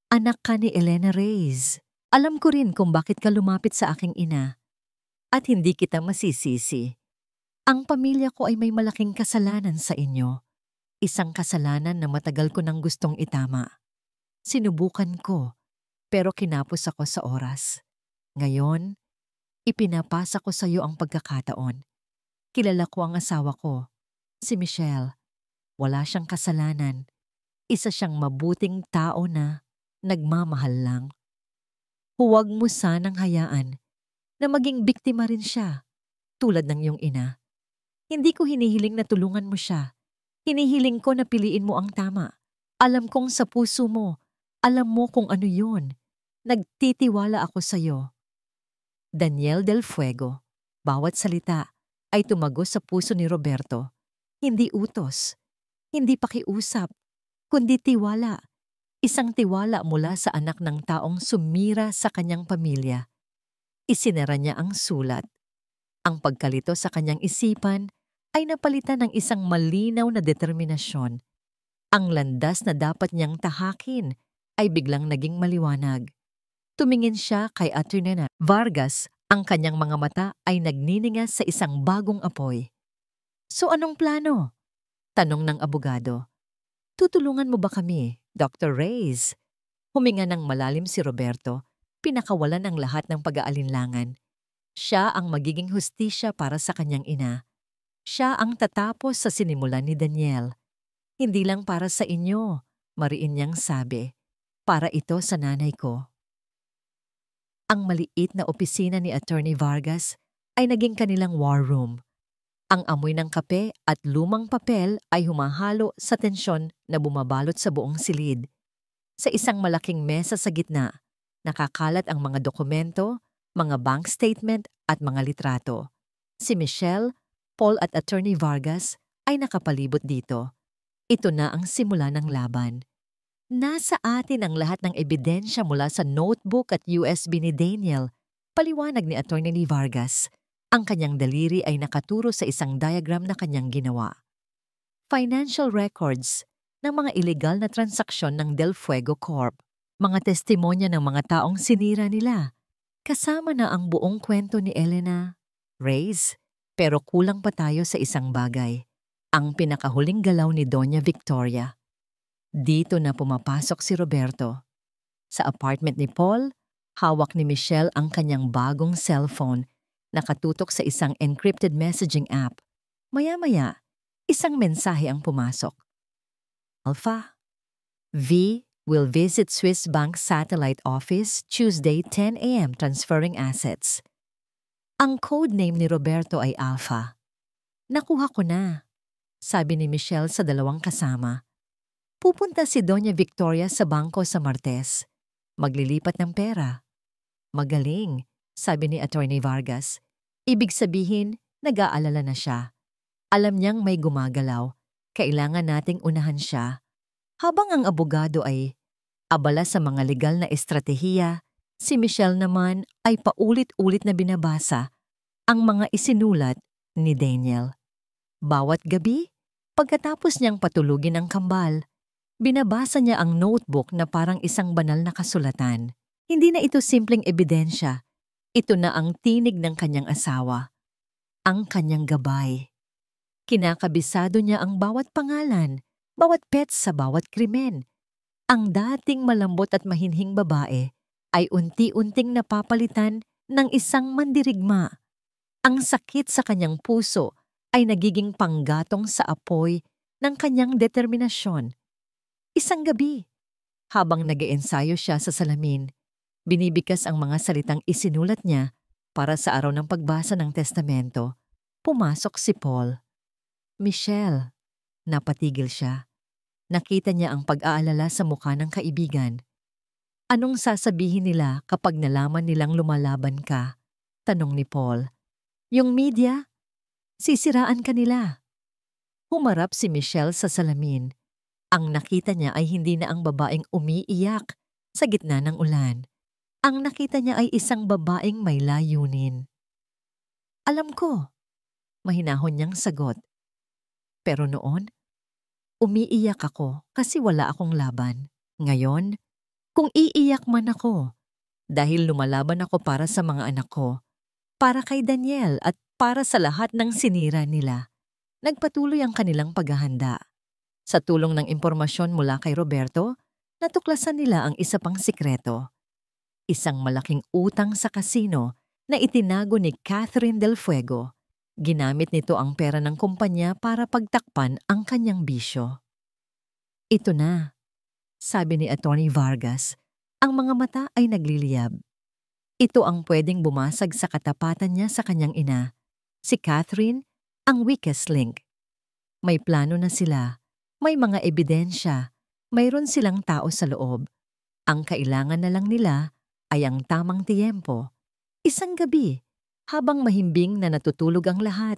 Anak ka ni Elena Reyes. Alam ko rin kung bakit ka lumapit sa aking ina. At hindi kita masisisi. Ang pamilya ko ay may malaking kasalanan sa inyo. Isang kasalanan na matagal ko nang gustong itama. Sinubukan ko, pero kinapos ako sa oras. Ngayon, ipinapasa ko sa iyo ang pagkakataon. Kilala ko ang asawa ko, si Michelle. Wala siyang kasalanan. Isa siyang mabuting tao na nagmamahal lang. Huwag mo sanang hayaan na maging biktima rin siya, tulad ng iyong ina. Hindi ko hinihiling na tulungan mo siya. Hinihiling ko na piliin mo ang tama. Alam kong sa puso mo, alam mo kung ano yun. Nagtitiwala ako sa iyo. Daniel Del Fuego. Bawat salita ay tumagos sa puso ni Roberto. Hindi utos, hindi pakiusap, kundi tiwala. Isang tiwala mula sa anak ng taong sumira sa kanyang pamilya. Isinara niya ang sulat. Ang pagkalito sa kanyang isipan ay napalitan ng isang malinaw na determinasyon. Ang landas na dapat niyang tahakin ay biglang naging maliwanag. Tumingin siya kay Attorney Vargas, ang kanyang mga mata ay nagniningas sa isang bagong apoy. So anong plano? Tanong ng abogado. Tutulungan mo ba kami, Dr. Reyes? Huminga ng malalim si Roberto, pinakawalan ang lahat ng pag-aalinlangan. Siya ang magiging hustisya para sa kanyang ina. Siya ang tatapos sa sinimulan ni Daniel. Hindi lang para sa inyo, mariin niyang sabi. Para ito sa nanay ko. Ang maliit na opisina ni Attorney Vargas ay naging kanilang war room. Ang amoy ng kape at lumang papel ay humahalo sa tensyon na bumabalot sa buong silid. Sa isang malaking mesa sa gitna, nakakalat ang mga dokumento, mga bank statement at mga litrato. Si Michelle, Paul at Attorney Vargas ay nakapalibot dito. Ito na ang simula ng laban. Nasa atin ang lahat ng ebidensya mula sa notebook at USB ni Daniel, paliwanag ni Attorney Vargas. Ang kanyang daliri ay nakaturo sa isang diagram na kanyang ginawa. Financial records ng mga illegal na transaksyon ng Del Fuego Corp. Mga testimonya ng mga taong sinira nila. Kasama na ang buong kwento ni Elena Reyes. Pero kulang pa tayo sa isang bagay. Ang pinakahuling galaw ni Doña Victoria. Dito na pumapasok si Roberto. Sa apartment ni Paul, hawak ni Michelle ang kanyang bagong cellphone. Nakatutok sa isang encrypted messaging app. Maya-maya, isang mensahe ang pumasok. Alpha, V will visit Swiss Bank Satellite Office Tuesday 10 a.m. transferring assets. Ang code name ni Roberto ay Alpha. Nakuha ko na, sabi ni Michelle sa dalawang kasama. Pupunta si Doña Victoria sa bangko sa Martes. Maglilipat ng pera. Magaling, sabi ni Attorney Vargas. Ibig sabihin, nag-aalala na siya. Alam niyang may gumagalaw. Kailangan nating unahan siya. Habang ang abogado ay abala sa mga legal na estratehiya, si Michelle naman ay paulit-ulit na binabasa ang mga isinulat ni Daniel. Bawat gabi, pagkatapos niyang patulugin ang kambal, binabasa niya ang notebook na parang isang banal na kasulatan. Hindi na ito simpleng ebidensya. Ito na ang tinig ng kanyang asawa. Ang kanyang gabay. Kinakabisado niya ang bawat pangalan, bawat pets sa bawat krimen. Ang dating malambot at mahinhing babae ay unti-unting napapalitan ng isang mandirigma. Ang sakit sa kanyang puso ay nagiging panggatong sa apoy ng kanyang determinasyon. Isang gabi, habang nag-iensayo siya sa salamin, binibikas ang mga salitang isinulat niya para sa araw ng pagbasa ng testamento. Pumasok si Paul. Michelle, napatigil siya. Nakita niya ang pag-aalala sa mukha ng kaibigan. Anong sasabihin nila kapag nalaman nilang lumalaban ka? Tanong ni Paul. Yung media? Sisiraan ka nila. Humarap si Michelle sa salamin. Ang nakita niya ay hindi na ang babaeng umiiyak sa gitna ng ulan. Ang nakita niya ay isang babaeng may layunin. Alam ko, mahinahon niyang sagot. Pero noon, umiiyak ako kasi wala akong laban. Ngayon, kung iiyak man ako, dahil lumalaban ako para sa mga anak ko, para kay Daniel at para sa lahat ng sinira nila, nagpatuloy ang kanilang paghahanda. Sa tulong ng impormasyon mula kay Roberto, natuklasan nila ang isa pang sikreto. Isang malaking utang sa kasino na itinago ni Catherine Del Fuego. Ginamit nito ang pera ng kumpanya para pagtakpan ang kanyang bisyo. Ito na, sabi ni Attorney Vargas, ang mga mata ay nagliliyab. Ito ang pwedeng bumasag sa katapatan niya sa kanyang ina. Si Catherine, ang weakest link. May plano na sila, may mga ebidensya, mayroon silang tao sa loob. Ang kailangan na lang nila ay ang tamang tiyempo. Isang gabi, habang mahimbing na natutulog ang lahat,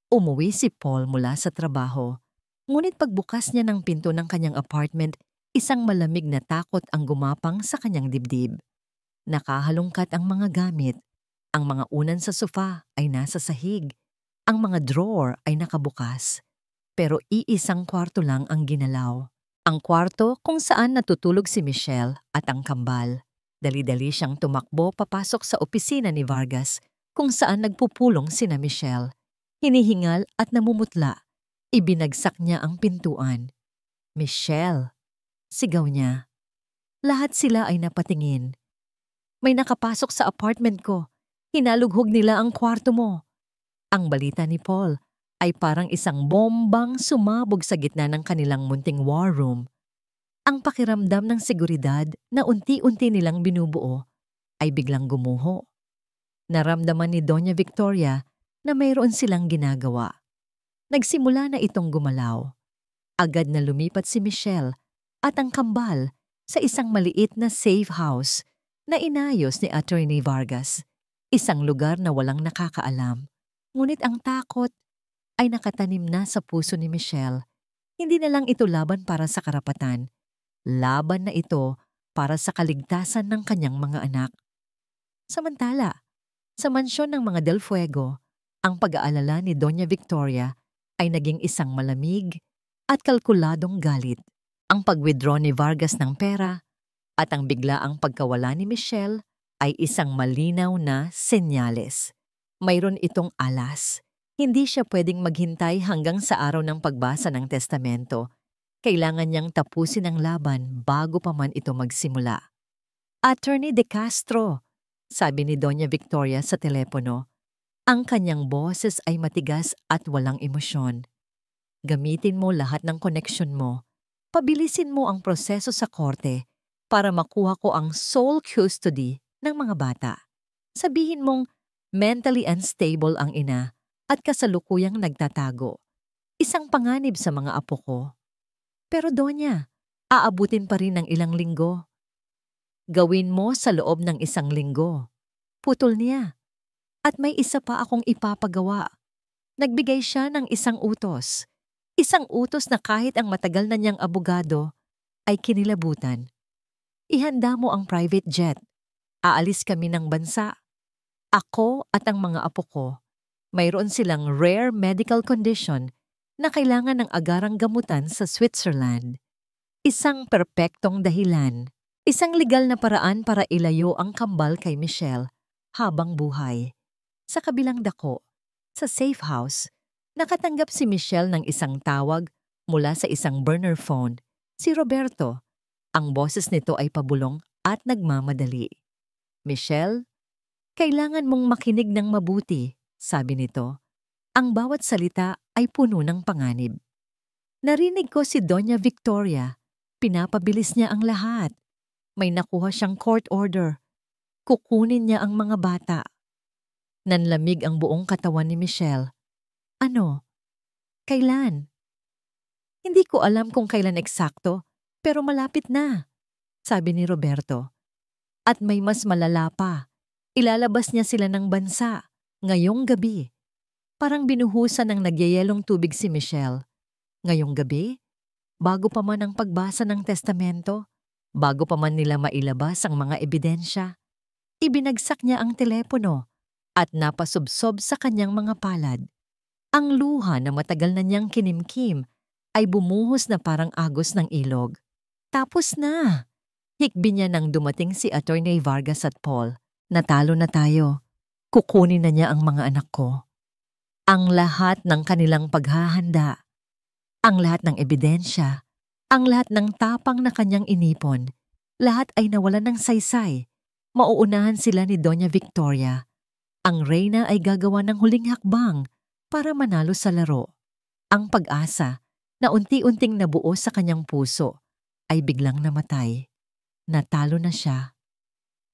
umuwi si Paul mula sa trabaho. Ngunit pagbukas niya ng pinto ng kanyang apartment, isang malamig na takot ang gumapang sa kanyang dibdib. Nakahalungkat ang mga gamit. Ang mga unan sa sofa ay nasa sahig. Ang mga drawer ay nakabukas. Pero iisang kwarto lang ang ginalaw. Ang kwarto kung saan natutulog si Michelle at ang kambal. Dali-dali siyang tumakbo papasok sa opisina ni Vargas kung saan nagpupulong sina Michelle. Hinihingal at namumutla. Ibinagsak niya ang pintuan. Michelle, sigaw niya. Lahat sila ay napatingin. May nakapasok sa apartment ko. Hinalughog nila ang kwarto mo. Ang balita ni Paul ay parang isang bombang sumabog sa gitna ng kanilang munting war room. Ang pakiramdam ng seguridad na unti-unti nilang binubuo ay biglang gumuho. Naramdaman ni Doña Victoria na mayroon silang ginagawa. Nagsimula na itong gumalaw. Agad na lumipat si Michelle at ang kambal sa isang maliit na safe house na inayos ni Attorney Vargas. Isang lugar na walang nakakaalam. Ngunit ang takot ay nakatanim na sa puso ni Michelle. Hindi na lang ito laban para sa karapatan. Laban na ito para sa kaligtasan ng kanyang mga anak. Samantala, sa mansyon ng mga Del Fuego, ang pag-aalala ni Doña Victoria ay naging isang malamig at kalkuladong galit. Ang pag-withdraw ni Vargas ng pera at ang biglaang pagkawala ni Michelle ay isang malinaw na senyales. Mayroon itong alas. Hindi siya pwedeng maghintay hanggang sa araw ng pagbasa ng testamento. Kailangan niyang tapusin ang laban bago pa man ito magsimula. Attorney De Castro, sabi ni Doña Victoria sa telepono. Ang kanyang boses ay matigas at walang emosyon. Gamitin mo lahat ng koneksyon mo. Pabilisin mo ang proseso sa korte para makuha ko ang sole custody ng mga bata. Sabihin mong mentally unstable ang ina at kasalukuyang nagtatago. Isang panganib sa mga apo ko. Pero Donya, Aabutin pa rin ng ilang linggo. Gawin mo sa loob ng 1 linggo. Putol niya. At may isa pa akong ipapagawa. Nagbigay siya ng isang utos. Isang utos na kahit ang matagal na niyang abogado ay kinilabutan. Ihanda mo ang private jet. Aalis kami ng bansa. Ako at ang mga apo ko, mayroon silang rare medical condition na kailangan ng agarang gamutan sa Switzerland. Isang perpektong dahilan. Isang legal na paraan para ilayo ang kambal kay Michelle habang buhay. Sa kabilang dako, sa safe house, nakatanggap si Michelle ng isang tawag mula sa isang burner phone, si Roberto. Ang boses nito ay pabulong at nagmamadali. Michelle, kailangan mong makinig ng mabuti, sabi nito. Ang bawat salita ay puno ng panganib. Narinig ko si Doña Victoria. Pinapabilis niya ang lahat. May nakuha siyang court order. Kukunin niya ang mga bata. Nanlamig ang buong katawan ni Michelle. Ano? Kailan? Hindi ko alam kung kailan eksakto, pero malapit na, sabi ni Roberto. At may mas malala pa. Ilalabas niya sila ng bansa, ngayong gabi. Parang binuhusan ng nagyayelong tubig si Michelle. Ngayong gabi? Bago pa man ang pagbasa ng testamento, bago pa man nila mailabas ang mga ebidensya, ibinagsak niya ang telepono at napasubsob sa kanyang mga palad. Ang luha na matagal na niyang kinimkim ay bumuhos na parang agos ng ilog. Tapos na! Hikbi niya nang dumating si Attorney Vargas at Paul. Natalo na tayo. Kukunin na niya ang mga anak ko. Ang lahat ng kanilang paghahanda. Ang lahat ng ebidensya, ang lahat ng tapang na kanyang inipon, lahat ay nawalan ng saysay. Mauunahan sila ni Doña Victoria. Ang reyna ay gagawa ng huling hakbang para manalo sa laro. Ang pag-asa na unti-unting nabuo sa kanyang puso ay biglang namatay. Natalo na siya.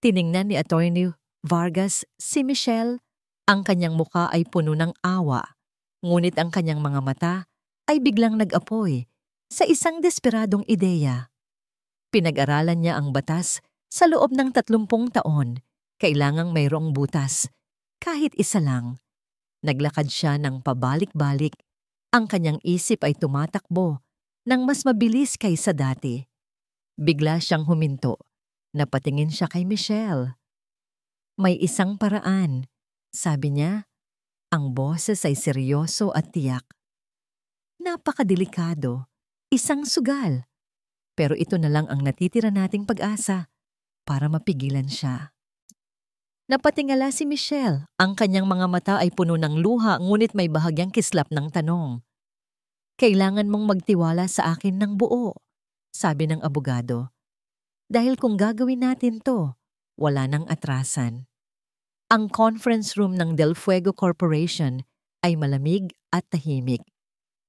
Tiningnan ni Attorney Vargas si Michelle. Ang kanyang muka ay puno ng awa, ngunit ang kanyang mga mata ay biglang nag-apoy sa isang desperadong ideya. Pinag-aralan niya ang batas sa loob ng 30 taon. Kailangang mayroong butas, kahit isa lang. Naglakad siya ng pabalik-balik. Ang kanyang isip ay tumatakbo ng mas mabilis kaysa dati. Bigla siyang huminto. Napatingin siya kay Michelle. May isang paraan, sabi niya. Ang boses ay seryoso at tiyak. Napakadelikado, isang sugal. Pero ito na lang ang natitira nating pag-asa para mapigilan siya. Napatingala si Michelle. Ang kanyang mga mata ay puno ng luha ngunit may bahagyang kislap ng tanong. Kailangan mong magtiwala sa akin ng buo, sabi ng abogado. Dahil kung gagawin natin to, wala nang atrasan. Ang conference room ng Del Fuego Corporation ay malamig at tahimik.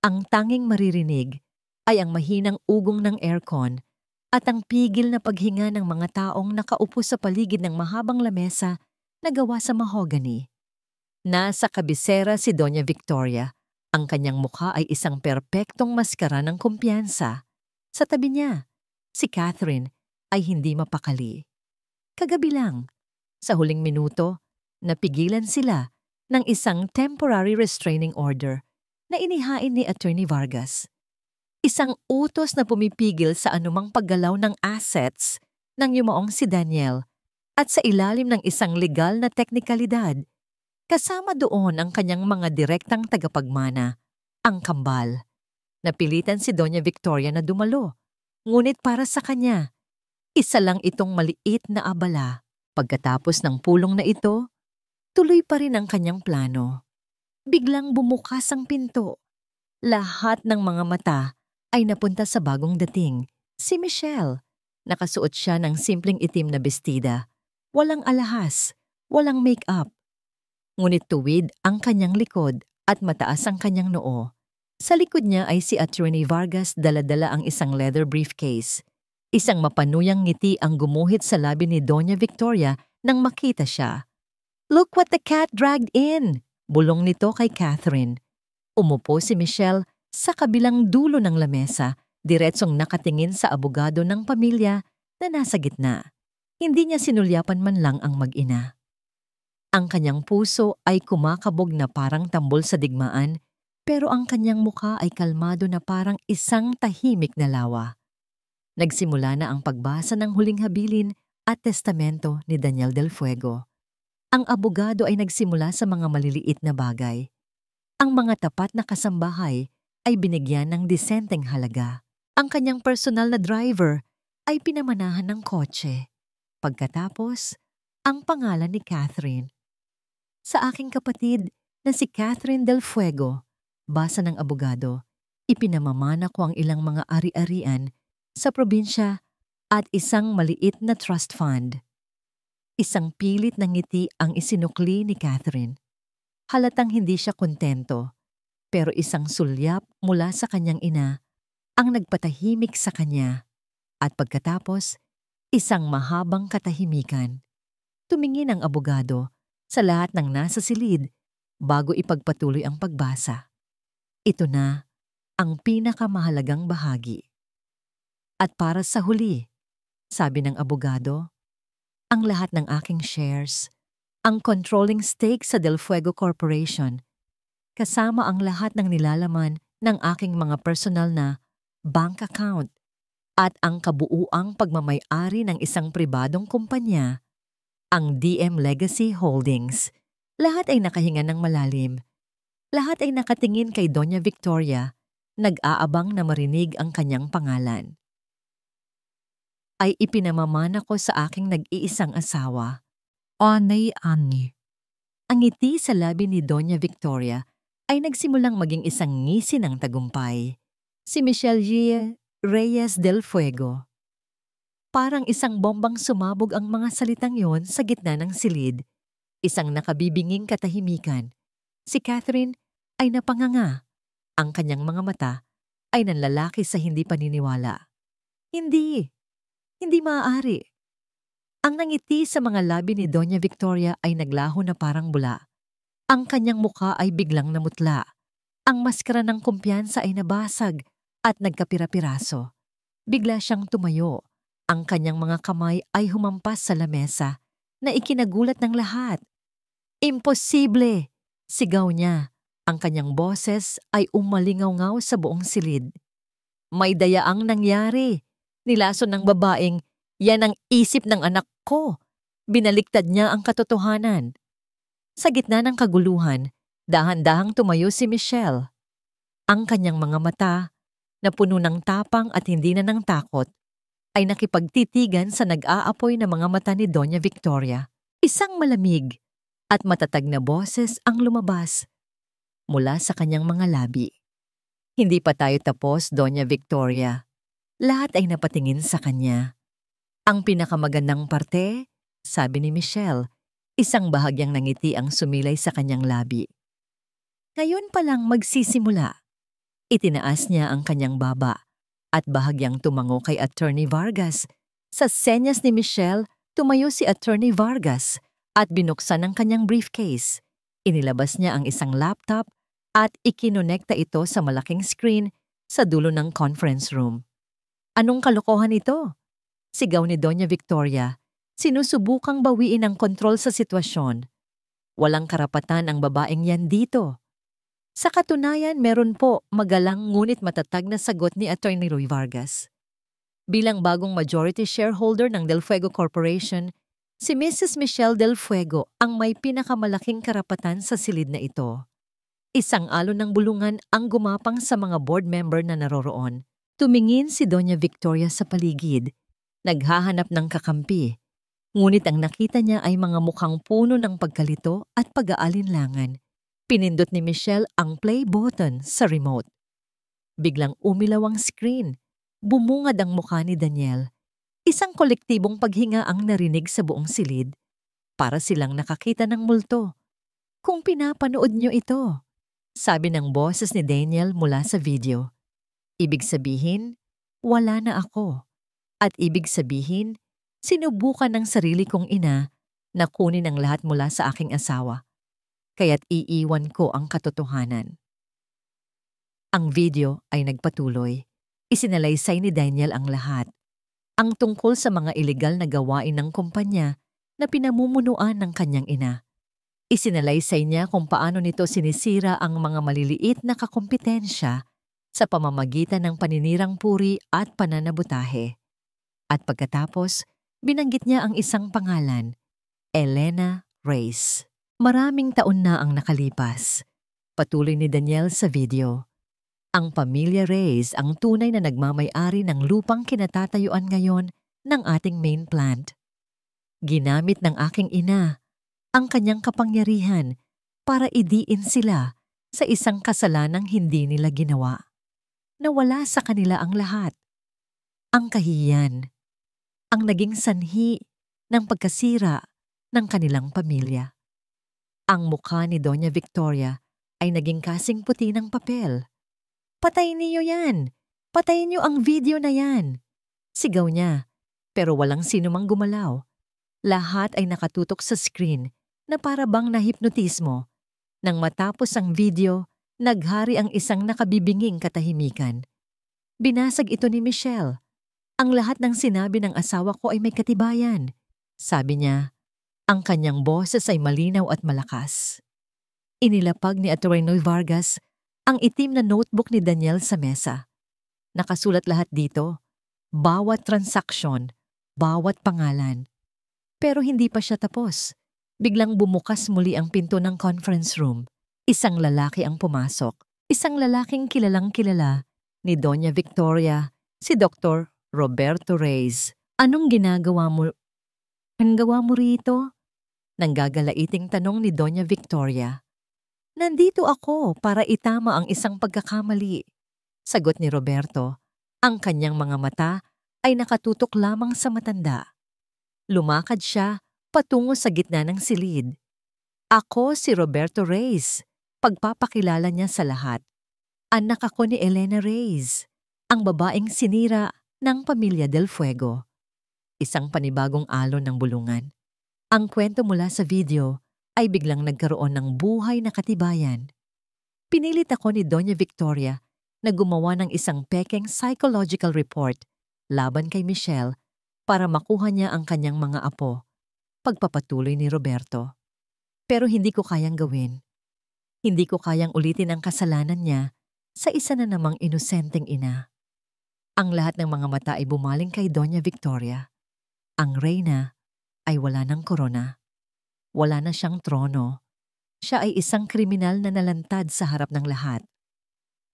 Ang tanging maririnig ay ang mahinang ugong ng aircon at ang pigil na paghinga ng mga taong nakaupo sa paligid ng mahabang lamesa na gawa sa mahogany. Nasa kabisera si Doña Victoria. Ang kanyang mukha ay isang perpektong maskara ng kumpiyansa. Sa tabi niya, si Catherine ay hindi mapakali. Kagabi lang, sa huling minuto, napigilan sila ng isang temporary restraining order na inihain ni Attorney Vargas. Isang utos na pumipigil sa anumang paggalaw ng assets ng yumaong si Daniel at sa ilalim ng isang legal na teknikalidad. Kasama doon ang kanyang mga direktang tagapagmana, ang kambal. Napilitan si Doña Victoria na dumalo, ngunit para sa kanya, isa lang itong maliit na abala. Pagkatapos ng pulong na ito, tuloy pa rin ang kanyang plano. Biglang bumukas ang pinto. Lahat ng mga mata ay napunta sa bagong dating, si Michelle. Nakasuot siya ng simpleng itim na bestida. Walang alahas, walang make-up. Ngunit tuwid ang kanyang likod at mataas ang kanyang noo. Sa likod niya ay si Attorney Vargas, dala-dala ang isang leather briefcase. Isang mapanuyang ngiti ang gumuhit sa labi ni Doña Victoria nang makita siya. "Look what the cat dragged in!" Bulong nito kay Catherine. Umupo si Michelle sa kabilang dulo ng lamesa Diretsong nakatingin sa abogado ng pamilya na nasa gitna. Hindi niya sinulyapan man lang ang mag-ina. Ang kanyang puso ay kumakabog na parang tambol sa digmaan, pero ang kanyang mukha ay kalmado na parang isang tahimik na lawa. Nagsimula na ang pagbasa ng huling habilin at testamento ni Daniel Del Fuego. Ang abogado ay nagsimula sa mga maliliit na bagay. Ang mga tapat na kasambahay ay binigyan ng disenteng halaga. Ang kanyang personal na driver ay pinamanahan ng kotse. Pagkatapos, ang pangalan ni Catherine. Sa aking kapatid na si Catherine Del Fuego, basa ng abogado, ipinamamana ko ang ilang mga ari-arian sa probinsya at isang maliit na trust fund. Isang pilit na ngiti ang isinukli ni Catherine. Halatang hindi siya kontento, pero isang sulyap mula sa kanyang ina ang nagpatahimik sa kanya, at pagkatapos, isang mahabang katahimikan. Tumingin ang abogado sa lahat ng nasa silid bago ipagpatuloy ang pagbasa. Ito na ang pinakamahalagang bahagi. At para sa huli, sabi ng abogado, ang lahat ng aking shares, ang controlling stake sa Del Fuego Corporation, kasama ang lahat ng nilalaman ng aking mga personal na bank account at ang kabuuang pagmamay-ari ng isang pribadong kumpanya, ang DM Legacy Holdings. Lahat ay nakahinga ng malalim. Lahat ay nakatingin kay Doña Victoria, nag-aabang na marinig ang kanyang pangalan. Ay ipinamamana ko sa aking nag-iisang asawa, Onay Ani. Ang ngiti sa labi ni Doña Victoria ay nagsimulang maging isang ngisi ng tagumpay. Si Michelle G. Reyes Del Fuego. Parang isang bombang sumabog ang mga salitang yon sa gitna ng silid. Isang nakabibinging katahimikan. Si Catherine ay napanganga. Ang kanyang mga mata ay nanlalaki sa hindi paniniwala. Hindi maaari. Ang nangiti sa mga labi ni Doña Victoria ay naglaho na parang bula. Ang kanyang mukha ay biglang namutla. Ang maskara ng kumpiyansa ay nabasag at nagkapira-piraso. Bigla siyang tumayo. Ang kanyang mga kamay ay humampas sa lamesa na ikinagulat ng lahat. Imposible! Sigaw niya. Ang kanyang boses ay umalingaw-ngaw sa buong silid. May dayaang nangyari. Nilason ng babaeng, yan ang isip ng anak ko. Binaliktad niya ang katotohanan. Sa gitna ng kaguluhan, dahan-dahang tumayo si Michelle. Ang kanyang mga mata, na puno ng tapang at hindi na ng takot, ay nakipagtitigan sa nag-aapoy na mga mata ni Doña Victoria. Isang malamig at matatag na boses ang lumabas mula sa kanyang mga labi. Hindi pa tayo tapos, Doña Victoria. Lahat ay napatingin sa kanya. Ang pinakamagandang parte, sabi ni Michelle, isang bahagyang nangiti ang sumilay sa kanyang labi. Ngayon pa lang magsisimula. Itinaas niya ang kanyang baba at bahagyang tumango kay Attorney Vargas. Sa senyas ni Michelle, tumayo si Attorney Vargas at binuksan ang kanyang briefcase. Inilabas niya ang isang laptop at ikinonekta ito sa malaking screen sa dulo ng conference room. Anong kalokohan ito? Sigaw ni Doña Victoria. Sinusubukang bawiin ang kontrol sa sitwasyon. Walang karapatan ang babaeng yan dito. Sa katunayan, meron po magalang ngunit matatag na sagot ni Attorney Roy Vargas. Bilang bagong majority shareholder ng Del Fuego Corporation, si Mrs. Michelle Del Fuego ang may pinakamalaking karapatan sa silid na ito. Isang alon ng bulungan ang gumapang sa mga board member na naroroon. Tumingin si Doña Victoria sa paligid, naghahanap ng kakampi. Ngunit ang nakita niya ay mga mukhang puno ng pagkalito at pag-aalinlangan. Pinindot ni Michelle ang play button sa remote. Biglang umilaw ang screen. Bumungad ang mukha ni Daniel. Isang kolektibong paghinga ang narinig sa buong silid. Para silang nakakita ng multo. Kung pinapanood niyo ito, sabi ng boses ni Daniel mula sa video. Ibig sabihin, wala na ako. At ibig sabihin, sinubukan ng sarili kong ina na kunin ang lahat mula sa aking asawa. Kaya't iiwan ko ang katotohanan. Ang video ay nagpatuloy. Isinalaysay ni Daniel ang lahat. Ang tungkol sa mga ilegal na gawain ng kumpanya na pinamumunuan ng kanyang ina. Isinalaysay niya kung paano nito sinisira ang mga maliliit na kakumpetensya sa pamamagitan ng paninirang puri at pananabutahe. At pagkatapos, binanggit niya ang isang pangalan, Elena Reyes. Maraming taon na ang nakalipas. Patuloy ni Daniel sa video. Ang pamilya Reyes ang tunay na nagmamay-ari ng lupang kinatatayuan ngayon ng ating main plant. Ginamit ng aking ina ang kanyang kapangyarihan para idiin sila sa isang kasalanang hindi nila ginawa. Nawala sa kanila ang lahat. Ang kahiyan, ang naging sanhi ng pagkasira ng kanilang pamilya. Ang mukha ni Doña Victoria ay naging kasing puti ng papel. "Patayin niyo yan! Patayin niyo ang video na yan!" Sigaw niya, pero walang sino mang gumalaw. Lahat ay nakatutok sa screen na para bang nahipnotismo. Nang matapos ang video, naghari ang isang nakabibinging katahimikan. Binasag ito ni Michelle. "Ang lahat ng sinabi ng asawa ko ay may katibayan," sabi niya. Ang kanyang boses ay malinaw at malakas. Inilapag ni Attorney Vargas ang itim na notebook ni Daniel sa mesa. Nakasulat lahat dito, bawat transaksyon, bawat pangalan. Pero hindi pa siya tapos. Biglang bumukas muli ang pinto ng conference room. Isang lalaki ang pumasok. Isang lalaking kilalang-kilala ni Doña Victoria, si Dr. Roberto Reyes. "Anong ginagawa mo? Anong gawa mo rito?" Nanggagalaiting tanong ni Doña Victoria. "Nandito ako para itama ang isang pagkakamali," sagot ni Roberto. Ang kanyang mga mata ay nakatutok lamang sa matanda. Lumakad siya patungo sa gitna ng silid. "Ako si Roberto Reyes," pagpapakilala niya sa lahat. "Anak ako ni Elena Reyes, ang babaeng sinira ng pamilya Del Fuego." Isang panibagong alon ng bulungan. Ang kwento mula sa video ay biglang nagkaroon ng buhay na katibayan. Pinilit ako ni Doña Victoria na gumawa ng isang pekeng psychological report laban kay Michelle para makuha niya ang kanyang mga apo. Pagpapatuloy ni Roberto. "Pero hindi ko kayang gawin. Hindi ko kayang ulitin ang kasalanan niya sa isa na namang inosenteng ina." Ang lahat ng mga mata ay bumaling kay Doña Victoria. Ang reyna ay wala ng korona. Wala na siyang trono. Siya ay isang kriminal na nalantad sa harap ng lahat.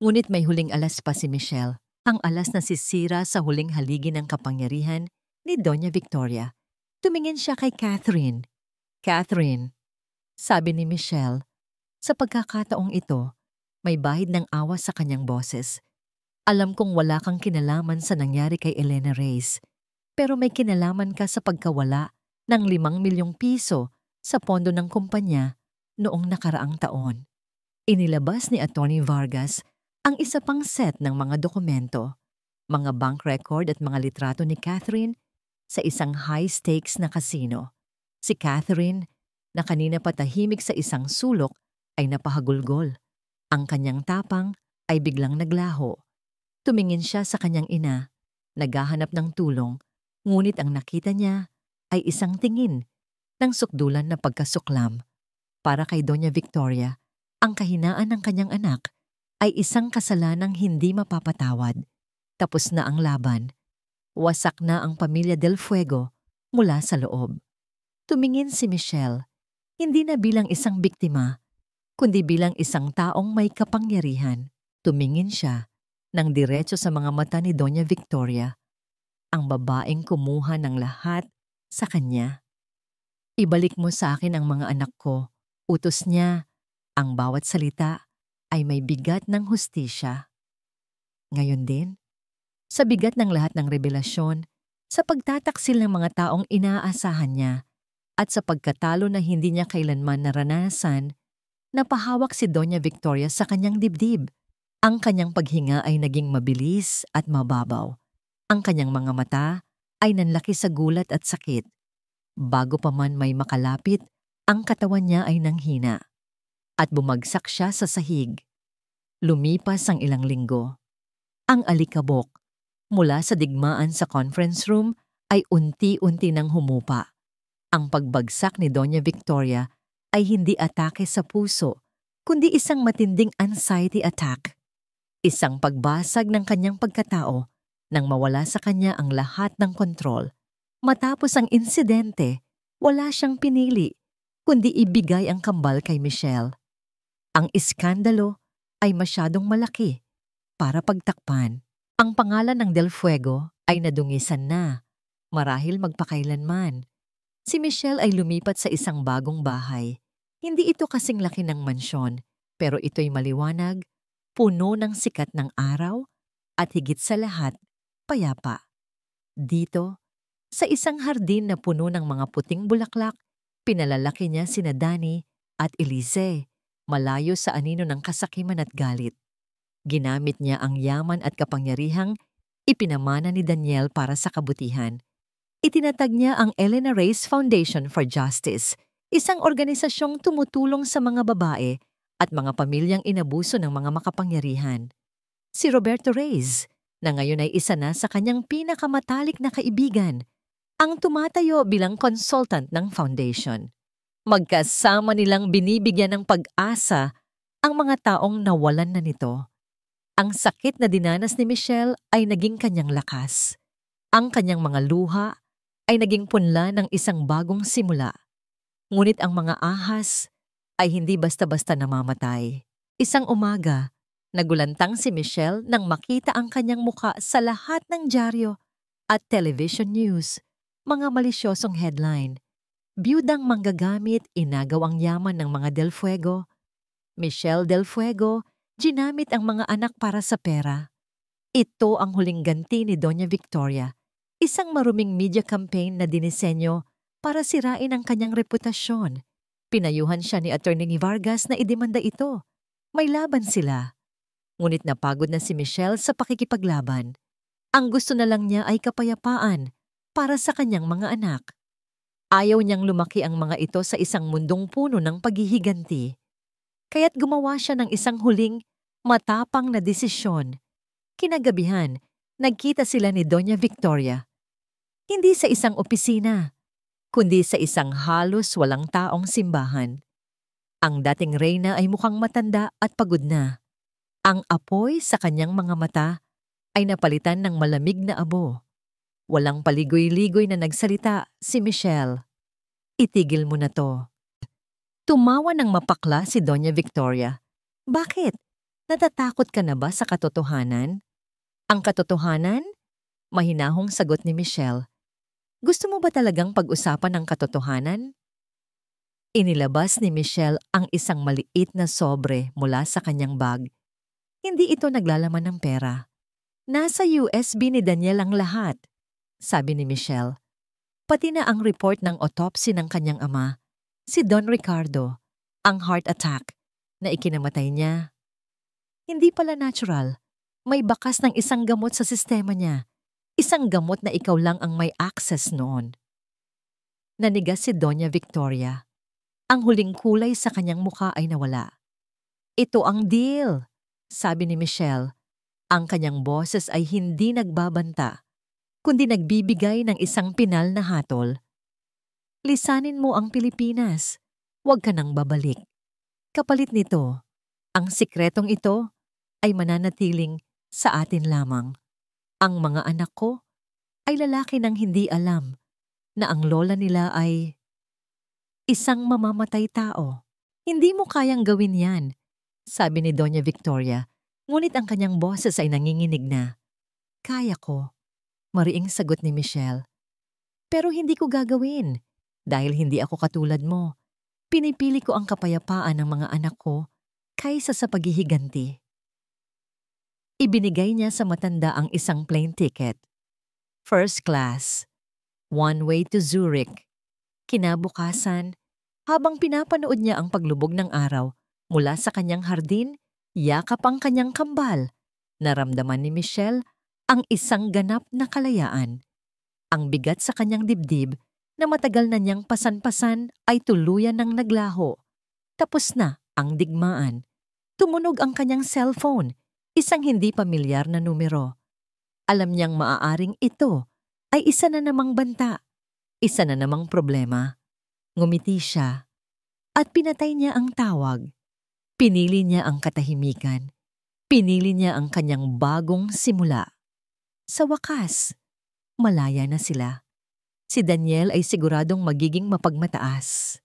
Ngunit may huling alas pa si Michelle, ang alas na sisira sa huling haligi ng kapangyarihan ni Doña Victoria. Tumingin siya kay Catherine. "Catherine," sabi ni Michelle. Sa pagkakataong ito, may bahid ng awa sa kanyang boses. "Alam kong wala kang kinalaman sa nangyari kay Elena Reyes, pero may kinalaman ka sa pagkawala ng 5 milyong piso sa pondo ng kumpanya noong nakaraang taon." Inilabas ni Atty. Vargas ang isa pang set ng mga dokumento, mga bank record at mga litrato ni Catherine sa isang high-stakes na casino. Si Catherine, na kanina patahimik sa isang sulok, ay napahagulgol. Ang kanyang tapang ay biglang naglaho. Tumingin siya sa kanyang ina, naghahanap ng tulong, ngunit ang nakita niya ay isang tingin ng sukdulan na pagkasuklam. Para kay Doña Victoria, ang kahinaan ng kanyang anak ay isang kasalanang hindi mapapatawad. Tapos na ang laban. Wasak na ang pamilya Del Fuego mula sa loob. Tumingin si Michelle, hindi na bilang isang biktima, kundi bilang isang taong may kapangyarihan. Tumingin siya ng diretso sa mga mata ni Doña Victoria, ang babaeng kumuha ng lahat sa kanya. "Ibalik mo sa akin ang mga anak ko," utos niya. Ang bawat salita ay may bigat ng hustisya. Ngayon din, sa bigat ng lahat ng revelasyon, sa pagtataksil ng mga taong inaasahan niya, at sa pagkatalo na hindi niya kailanman naranasan, napahawak si Doña Victoria sa kanyang dibdib. Ang kanyang paghinga ay naging mabilis at mababaw. Ang kanyang mga mata ay nanlaki sa gulat at sakit. Bago pa man may makalapit, ang katawan niya ay nanghina. At bumagsak siya sa sahig. Lumipas ang ilang linggo. Ang alikabok, mula sa digmaan sa conference room ay unti-unti nang humupa. Ang pagbagsak ni Doña Victoria ay hindi atake sa puso, kundi isang matinding anxiety attack. Isang pagbasag ng kanyang pagkatao nang mawala sa kanya ang lahat ng kontrol. Matapos ang insidente, wala siyang pinili, kundi ibigay ang kambal kay Michelle. Ang iskandalo ay masyadong malaki para pagtakpan. Ang pangalan ng Del Fuego ay nadungisan na, marahil magpakailanman. Si Michelle ay lumipat sa isang bagong bahay. Hindi ito kasing laki ng mansyon, pero ito'y maliwanag, puno ng sikat ng araw, at higit sa lahat, payapa. Dito, sa isang hardin na puno ng mga puting bulaklak, pinalalaki niya sina Danny at Elise, malayo sa anino ng kasakiman at galit. Ginamit niya ang yaman at kapangyarihang ipinamana ni Daniel para sa kabutihan. Itinatag niya ang Elena Reyes Foundation for Justice, isang organisasyong tumutulong sa mga babae at mga pamilyang inabuso ng mga makapangyarihan. Si Roberto Reyes, na ngayon ay isa na sa kanyang pinakamatalik na kaibigan, ang tumatayo bilang consultant ng foundation. Magkasama nilang binibigyan ng pag-asa ang mga taong nawalan na nito. Ang sakit na dinanas ni Michelle ay naging kanyang lakas. Ang kanyang mga luha ay naging punla ng isang bagong simula. Ngunit ang mga ahas ay hindi basta-basta namamatay. Isang umaga, nagulantang si Michelle nang makita ang kanyang muka sa lahat ng dyaryo at television news. Mga malisyosong headline. Biyudang manggagamit inagaw ang yaman ng mga Del Fuego. Michelle Del Fuego ginamit ang mga anak para sa pera. Ito ang huling ganti ni Doña Victoria, isang maruming media campaign na dinisenyo para sirain ang kanyang reputasyon. Pinayuhan siya ni Atty. Vargas na idemanda ito. May laban sila. Ngunit napagod na si Michelle sa pakikipaglaban. Ang gusto na lang niya ay kapayapaan para sa kanyang mga anak. Ayaw niyang lumaki ang mga ito sa isang mundong puno ng paghihiganti. Kaya't gumawa siya ng isang huling matapang na desisyon. Kinagabihan, nagkita sila ni Doña Victoria. Hindi sa isang opisina, kundi sa isang halos walang taong simbahan. Ang dating reyna ay mukhang matanda at pagod na. Ang apoy sa kanyang mga mata ay napalitan ng malamig na abo. Walang paligoy-ligoy na nagsalita si Michelle. Itigil mo na to. Tumawa ng mapakla si Doña Victoria. Bakit? Natatakot ka na ba sa katotohanan? Ang katotohanan? Mahinahong sagot ni Michelle. Gusto mo ba talagang pag-usapan ang katotohanan? Inilabas ni Michelle ang isang maliit na sobre mula sa kanyang bag. Hindi ito naglalaman ng pera. Nasa USB ni Daniel ang lahat, sabi ni Michelle. Pati na ang report ng autopsy ng kanyang ama, si Don Ricardo, ang heart attack na ikinamatay niya. Hindi pala natural. May bakas ng isang gamot sa sistema niya. Isang gamot na ikaw lang ang may access noon. Nanigas si Doña Victoria. Ang huling kulay sa kanyang mukha ay nawala. Ito ang deal, sabi ni Michelle. Ang kanyang boses ay hindi nagbabanta, kundi nagbibigay ng isang pinal na hatol. Lisanin mo ang Pilipinas. Huwag ka nang babalik. Kapalit nito, ang sikretong ito ay mananatiling sa atin lamang. Ang mga anak ko ay lalaki nang hindi alam na ang lola nila ay isang mamamatay tao. Hindi mo kayang gawin yan, sabi ni Doña Victoria, ngunit ang kanyang boses ay nanginginig na. Kaya ko, mariing sagot ni Michelle. Pero hindi ko gagawin dahil hindi ako katulad mo. Pinipili ko ang kapayapaan ng mga anak ko kaysa sa paghihiganti. Ibinigay niya sa matanda ang isang plane ticket. First class. One way to Zurich. Kinabukasan, habang pinapanood niya ang paglubog ng araw mula sa kanyang hardin, yakap ang kanyang kambal. Naramdaman ni Michelle ang isang ganap na kalayaan. Ang bigat sa kanyang dibdib na matagal na niyang pasan-pasan ay tuluyan ng naglaho. Tapos na ang digmaan. Tumunog ang kanyang cellphone. Isang hindi pamilyar na numero. Alam niyang maaaring ito ay isa na namang banta, isa na namang problema. Ngumiti siya at pinatay niya ang tawag. Pinili niya ang katahimikan. Pinili niya ang kanyang bagong simula. Sa wakas, malaya na sila. Si Daniel ay siguradong magiging mapagmataas.